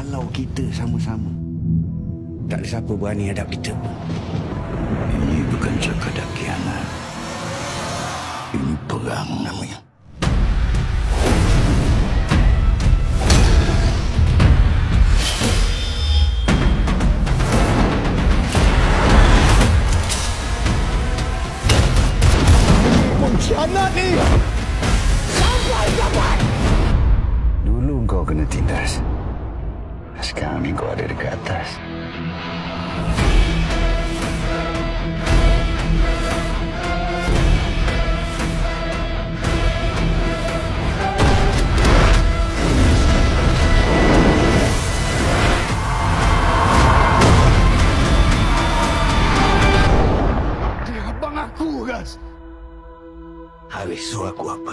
Kalau kita sama-sama, tak ada siapa berani hadap kita pun. Ini bukan sekadar khianat. Ini perang namanya. Pengkhianat ni! Sampai kapan? Dulu kau kena tindas. Sekarang ni kau ada dekat atas. Dia abang aku, Ras. Habis suruh aku apa?